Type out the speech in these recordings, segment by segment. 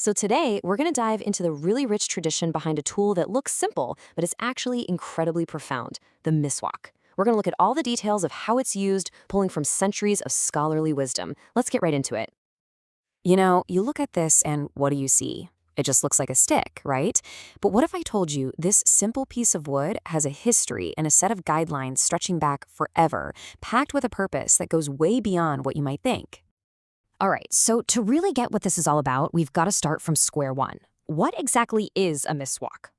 So today, we're going to dive into the really rich tradition behind a tool that looks simple, but is actually incredibly profound, the Miswak. We're going to look at all the details of how it's used, pulling from centuries of scholarly wisdom. Let's get right into it. You look at this and what do you see? It just looks like a stick, right? But what if I told you this simple piece of wood has a history and a set of guidelines stretching back forever, packed with a purpose that goes way beyond what you might think? All right, so to really get what this is all about, we've got to start from square one. What exactly is a miswak?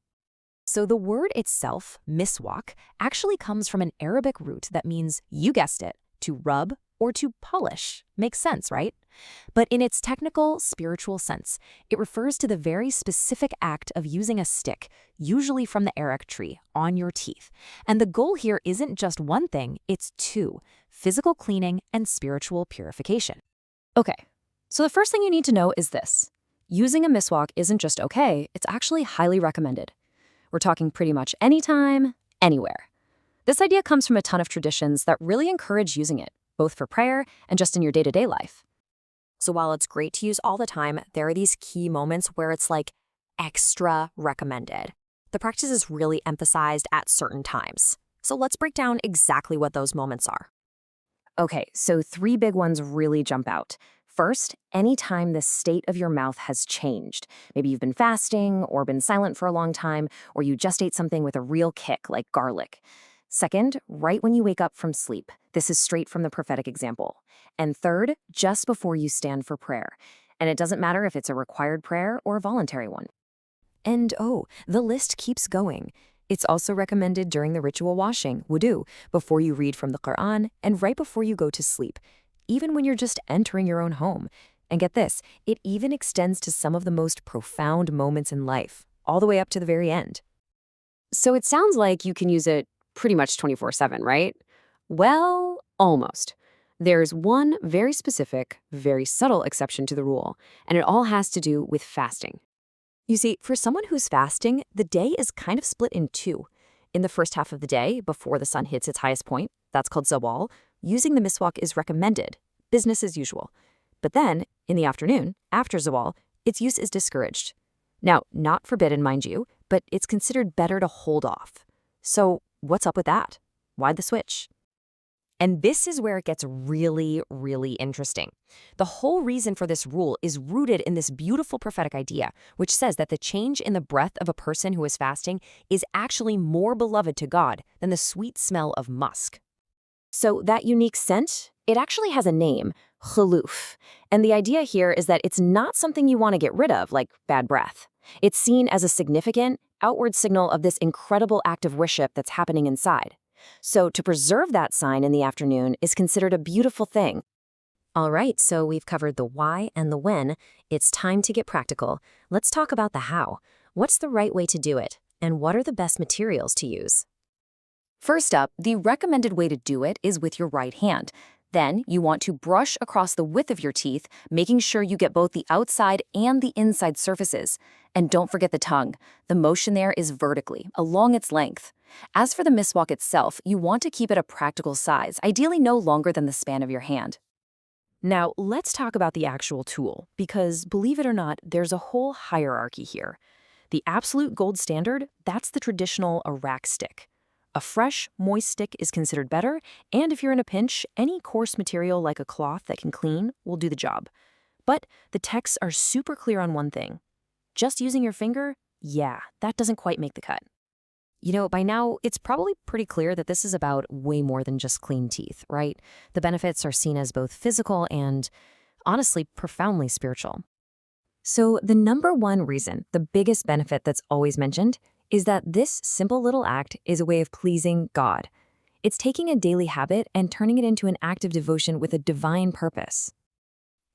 So the word itself, miswak, actually comes from an Arabic root that means, you guessed it, to rub or to polish. Makes sense, right? But in its technical, spiritual sense, it refers to the very specific act of using a stick, usually from the arak tree, on your teeth. And the goal here isn't just one thing, it's two: physical cleaning and spiritual purification. Okay, so the first thing you need to know is this. Using a miswak isn't just okay, it's actually highly recommended. We're talking pretty much anytime, anywhere. This idea comes from a ton of traditions that really encourage using it, both for prayer and just in your day-to-day life. So while it's great to use all the time, there are these key moments where it's like extra recommended. The practice is really emphasized at certain times. So let's break down exactly what those moments are. Okay, so three big ones really jump out. First, anytime the state of your mouth has changed. Maybe you've been fasting or been silent for a long time, or you just ate something with a real kick like garlic. Second, right when you wake up from sleep. This is straight from the prophetic example. And third, just before you stand for prayer. And it doesn't matter if it's a required prayer or a voluntary one. And the list keeps going. It's also recommended during the ritual washing, wudu, before you read from the Qur'an, and right before you go to sleep, even when you're just entering your own home. And get this, it even extends to some of the most profound moments in life, all the way up to the very end. So it sounds like you can use it pretty much 24/7, right? Well, almost. There's one very specific, very subtle exception to the rule, and it all has to do with fasting. You see, for someone who's fasting, the day is kind of split in two. In the first half of the day, before the sun hits its highest point, that's called zawal, using the miswak is recommended, business as usual. But then, in the afternoon, after zawal, its use is discouraged. Now, not forbidden, mind you, but it's considered better to hold off. So, what's up with that? Why the switch? And this is where it gets really, really interesting. The whole reason for this rule is rooted in this beautiful prophetic idea, which says that the change in the breath of a person who is fasting is actually more beloved to God than the sweet smell of musk. So that unique scent, it actually has a name, khuluf. And the idea here is that it's not something you want to get rid of, like bad breath. It's seen as a significant, outward signal of this incredible act of worship that's happening inside. So to preserve that sign in the afternoon is considered a beautiful thing. All right, so we've covered the why and the when. It's time to get practical. Let's talk about the how. What's the right way to do it? And what are the best materials to use? First up, the recommended way to do it is with your right hand. Then you want to brush across the width of your teeth, making sure you get both the outside and the inside surfaces. And don't forget the tongue. The motion there is vertically, along its length. As for the miswak itself, you want to keep it a practical size, ideally no longer than the span of your hand. Now, let's talk about the actual tool, because believe it or not, there's a whole hierarchy here. The absolute gold standard, that's the traditional arak stick. A fresh, moist stick is considered better, and if you're in a pinch, any coarse material like a cloth that can clean will do the job. But the texts are super clear on one thing. Just using your finger, yeah, that doesn't quite make the cut. By now, it's probably pretty clear that this is about way more than just clean teeth, right? The benefits are seen as both physical and, honestly, profoundly spiritual. So the number one reason, the biggest benefit that's always mentioned, is that this simple little act is a way of pleasing God. It's taking a daily habit and turning it into an act of devotion with a divine purpose.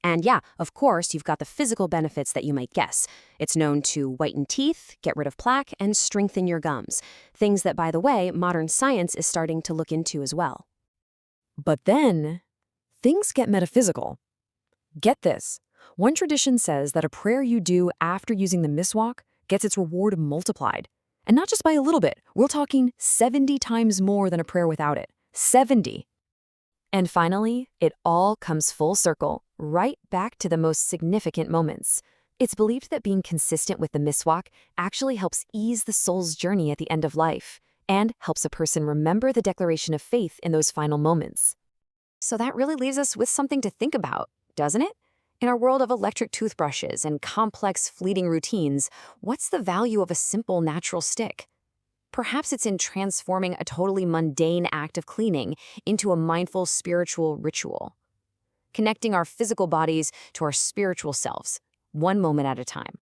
And yeah, of course, you've got the physical benefits that you might guess. It's known to whiten teeth, get rid of plaque, and strengthen your gums. Things that, by the way, modern science is starting to look into as well. But then, things get metaphysical. Get this. One tradition says that a prayer you do after using the miswak gets its reward multiplied. And not just by a little bit. We're talking 70 times more than a prayer without it. 70. And finally, it all comes full circle, right back to the most significant moments. It's believed that being consistent with the miswak actually helps ease the soul's journey at the end of life and helps a person remember the declaration of faith in those final moments. So that really leaves us with something to think about, doesn't it? In our world of electric toothbrushes and complex, fleeting routines, what's the value of a simple, natural stick? Perhaps it's in transforming a totally mundane act of cleaning into a mindful, spiritual ritual, connecting our physical bodies to our spiritual selves, one moment at a time.